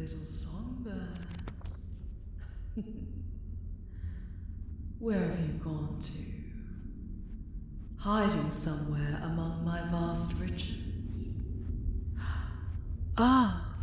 little songbird. Where have you gone to? Hiding somewhere among my vast riches. Ah,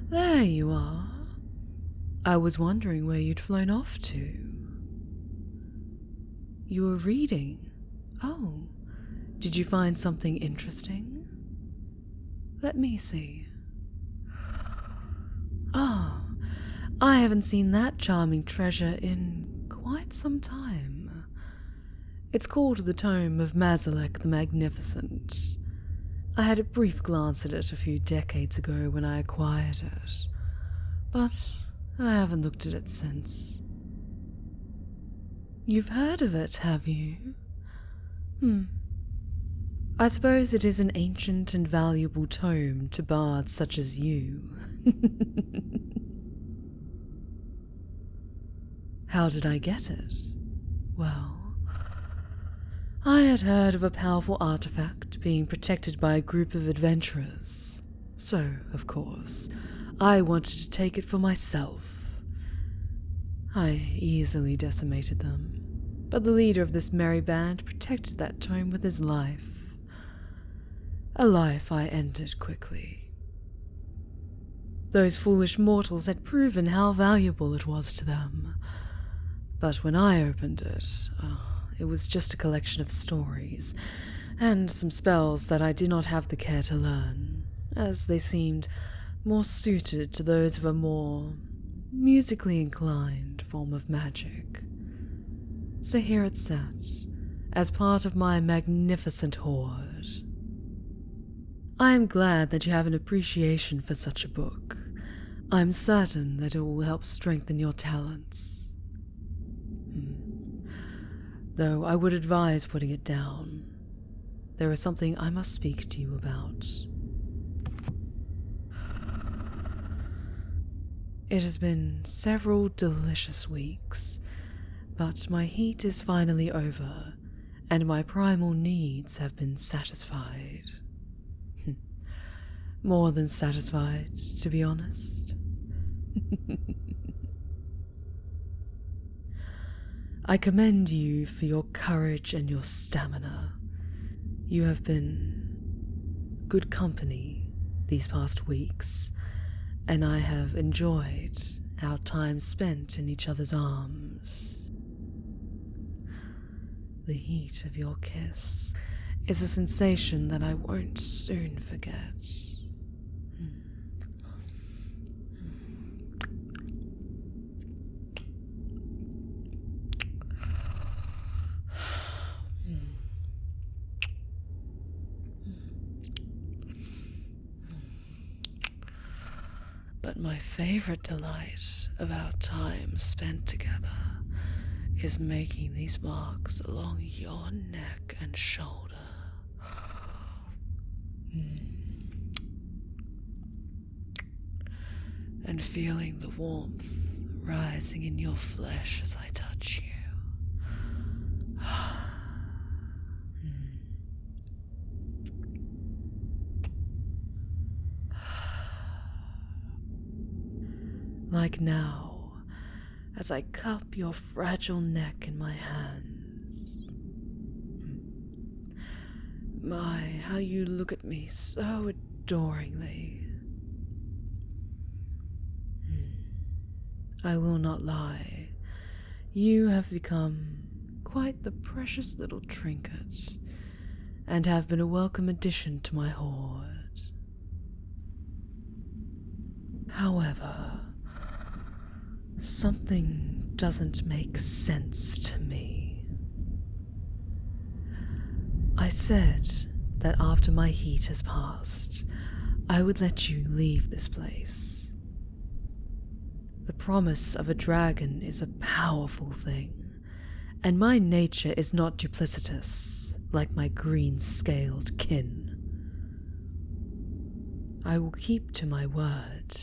there you are. I was wondering where you'd flown off to. You were reading. Oh, did you find something interesting? Let me see. Oh, I haven't seen that charming treasure in quite some time. It's called the Tome of Mazalek the Magnificent. I had a brief glance at it a few decades ago when I acquired it, but I haven't looked at it since. You've heard of it, have you? I suppose it is an ancient and valuable tome to bards such as you. How did I get it? Well, I had heard of a powerful artifact being protected by a group of adventurers. So, of course, I wanted to take it for myself. I easily decimated them, but the leader of this merry band protected that tome with his life. A life I ended quickly. Those foolish mortals had proven how valuable it was to them. But when I opened it, it was just a collection of stories, and some spells that I did not have the care to learn, as they seemed more suited to those of a more musically inclined form of magic. So here it sat, as part of my magnificent hoard. I am glad that you have an appreciation for such a book. I'm certain that it will help strengthen your talents. Though I would advise putting it down. There is something I must speak to you about. It has been several delicious weeks, but my heat is finally over, and my primal needs have been satisfied. More than satisfied, to be honest. I commend you for your courage and your stamina. You have been good company these past weeks, and I have enjoyed our time spent in each other's arms. The heat of your kiss is a sensation that I won't soon forget. But my favorite delight of our time spent together is making these marks along your neck and shoulder. And feeling the warmth rising in your flesh as I touch you. Like now, as I cup your fragile neck in my hands. My, how you look at me so adoringly. I will not lie, you have become quite the precious little trinket, and have been a welcome addition to my hoard. However, something doesn't make sense to me. I said that after my heat has passed, I would let you leave this place. The promise of a dragon is a powerful thing, and my nature is not duplicitous like my green-scaled kin. I will keep to my word,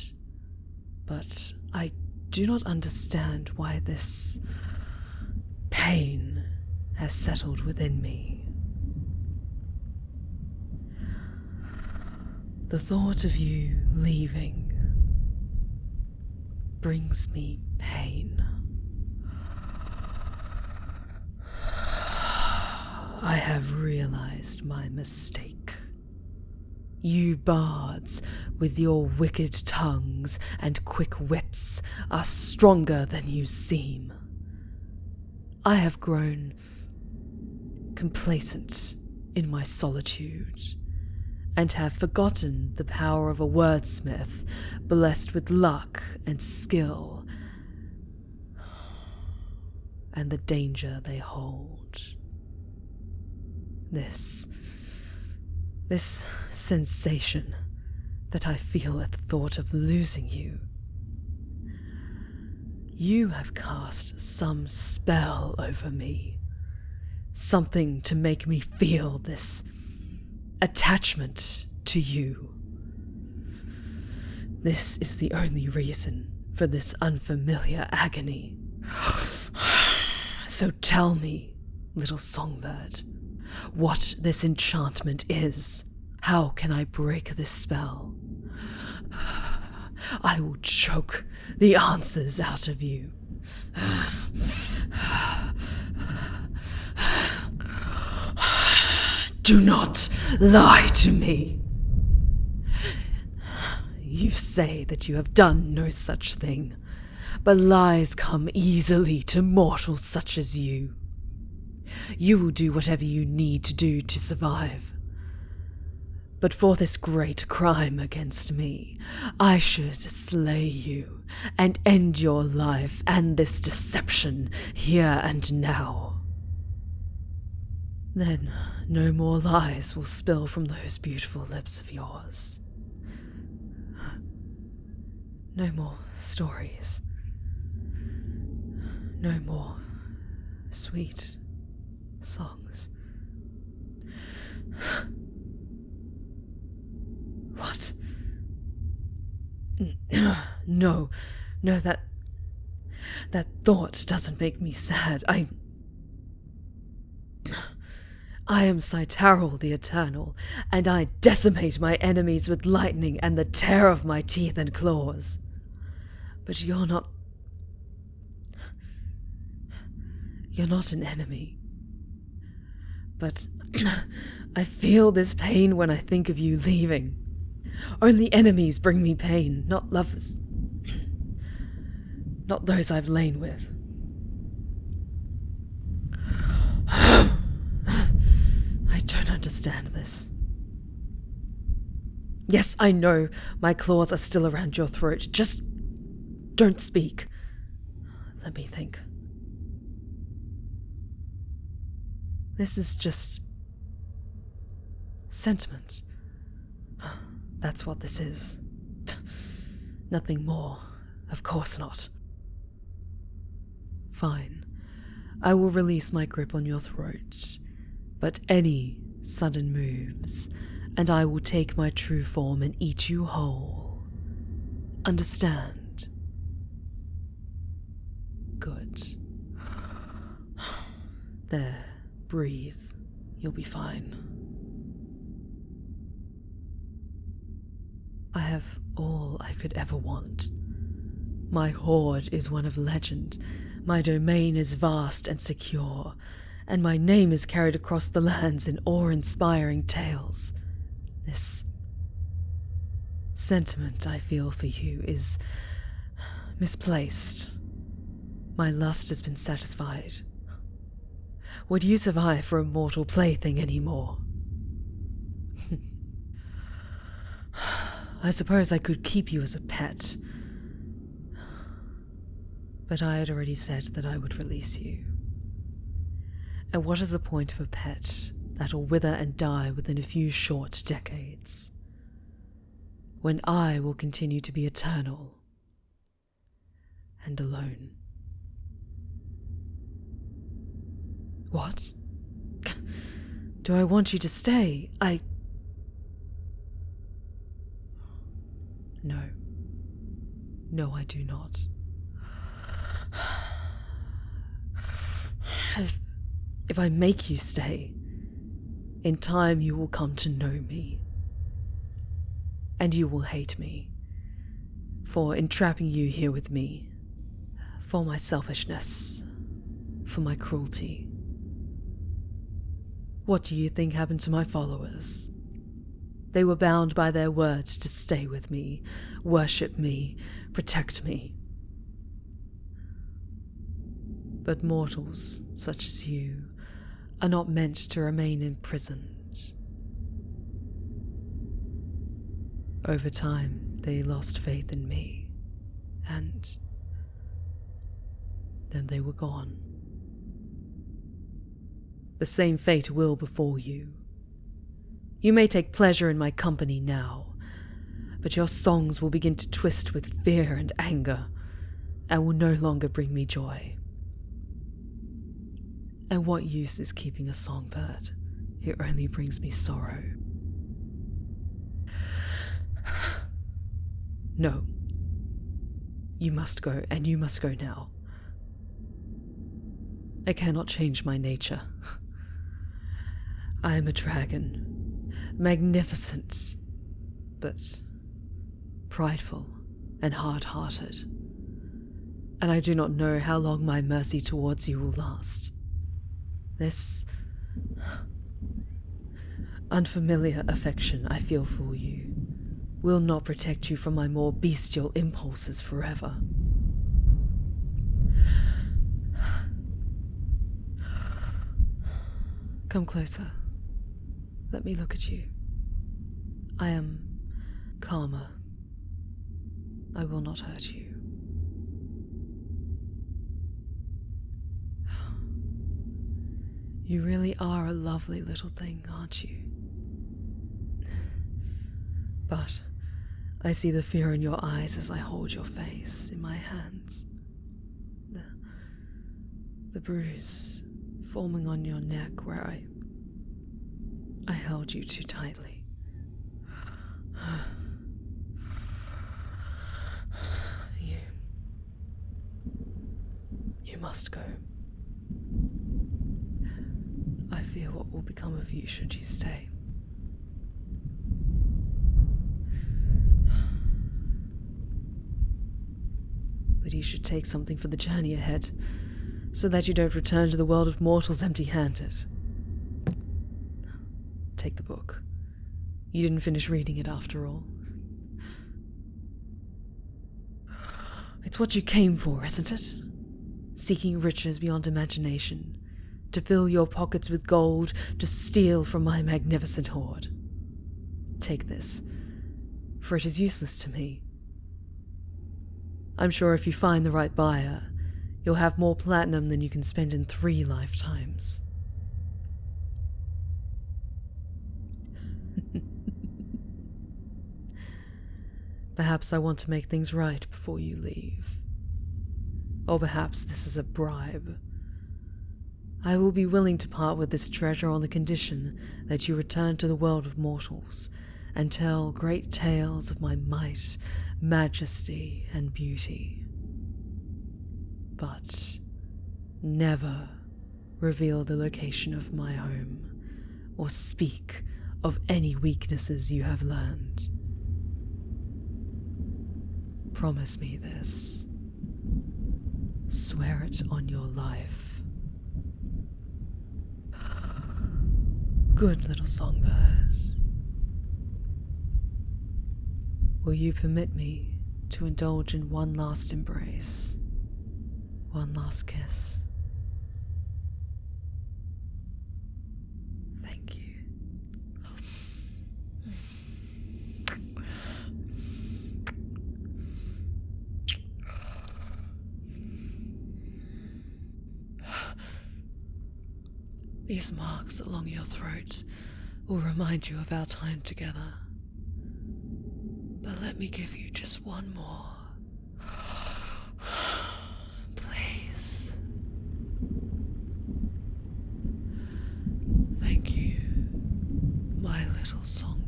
but I do not understand why this pain has settled within me. The thought of you leaving brings me pain. I have realized my mistake. You bards, with your wicked tongues and quick wits, are stronger than you seem. I have grown complacent in my solitude, and have forgotten the power of a wordsmith blessed with luck and skill, and the danger they hold. This sensation that I feel at the thought of losing you. You have cast some spell over me, something to make me feel this attachment to you. This is the only reason for this unfamiliar agony. So tell me, little songbird, what this enchantment is. How can I break this spell? I will choke the answers out of you. Do not lie to me. You say that you have done no such thing, but lies come easily to mortals such as you. You will do whatever you need to do to survive. But for this great crime against me, I should slay you and end your life and this deception here and now. Then no more lies will spill from those beautiful lips of yours. No more stories. No more sweet songs. What? No, that thought doesn't make me sad. I am Cytarrul the Eternal, and I decimate my enemies with lightning and the tear of my teeth and claws. But you're not an enemy. But I feel this pain when I think of you leaving. Only enemies bring me pain, not lovers. Not those I've lain with. I don't understand this. Yes, I know my claws are still around your throat. Just don't speak. Let me think. This is just sentiment. That's what this is. Nothing more. Of course not. Fine. I will release my grip on your throat, but any sudden moves, and I will take my true form and eat you whole. Understand? Good. There. Breathe. You'll be fine. I have all I could ever want. My hoard is one of legend, my domain is vast and secure, and my name is carried across the lands in awe-inspiring tales. This sentiment I feel for you is misplaced. My lust has been satisfied. Would you survive for a mortal plaything anymore? I suppose I could keep you as a pet, but I had already said that I would release you. And what is the point of a pet that'll wither and die within a few short decades, when I will continue to be eternal and alone? What? Do I want you to stay? No, I do not. If I make you stay, in time you will come to know me. And you will hate me. for entrapping you here with me, for my selfishness, for my cruelty. What do you think happened to my followers? They were bound by their words to stay with me, worship me, protect me. But mortals such as you are not meant to remain imprisoned. Over time, they lost faith in me, and then they were gone. The same fate will befall you. You may take pleasure in my company now, but your songs will begin to twist with fear and anger, and will no longer bring me joy. And what use is keeping a songbird? It only brings me sorrow. No. You must go, and you must go now. I cannot change my nature. I am a dragon, magnificent, but prideful and hard-hearted, and I do not know how long my mercy towards you will last. This unfamiliar affection I feel for you will not protect you from my more bestial impulses forever. Come closer. Let me look at you. I am calmer. I will not hurt you. You really are a lovely little thing, aren't you? But I see the fear in your eyes as I hold your face in my hands. The bruise forming on your neck where I held you too tightly. You must go. I fear what will become of you should you stay. But you should take something for the journey ahead, so that you don't return to the world of mortals empty-handed. Take the book. You didn't finish reading it after all. It's what you came for, isn't it? Seeking riches beyond imagination, to fill your pockets with gold, to steal from my magnificent hoard. Take this, for it is useless to me. I'm sure if you find the right buyer, you'll have more platinum than you can spend in 3 lifetimes. Perhaps I want to make things right before you leave. Or perhaps this is a bribe. I will be willing to part with this treasure on the condition that you return to the world of mortals and tell great tales of my might, majesty, and beauty. But never reveal the location of my home or speak of any weaknesses you have learned. Promise me this. Swear it on your life. Good little songbird. Will you permit me to indulge in one last embrace? One last kiss? Thank you. These marks along your throat will remind you of our time together. But let me give you just one more. Please. Thank you, my little songbird.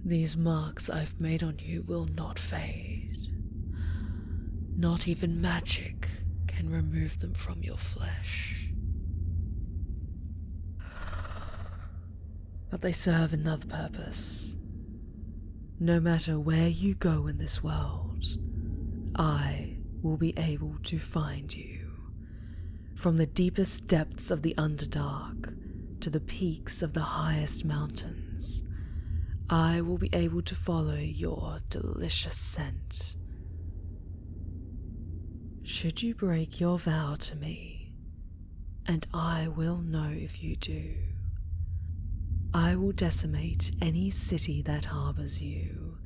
These marks I've made on you will not fade. Not even magic can remove them from your flesh. But they serve another purpose. No matter where you go in this world, I will be able to find you. From the deepest depths of the Underdark to the peaks of the highest mountains, I will be able to follow your delicious scent. Should you break your vow to me, and I will know if you do, I will decimate any city that harbors you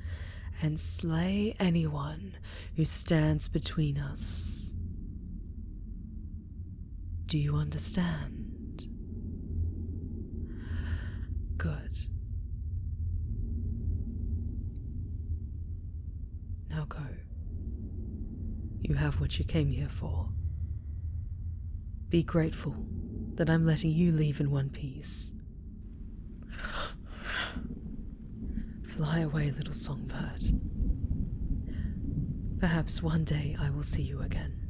and slay anyone who stands between us. Do you understand? Good. Now go. You have what you came here for. Be grateful that I'm letting you leave in one piece. Fly away, little songbird. Perhaps one day I will see you again.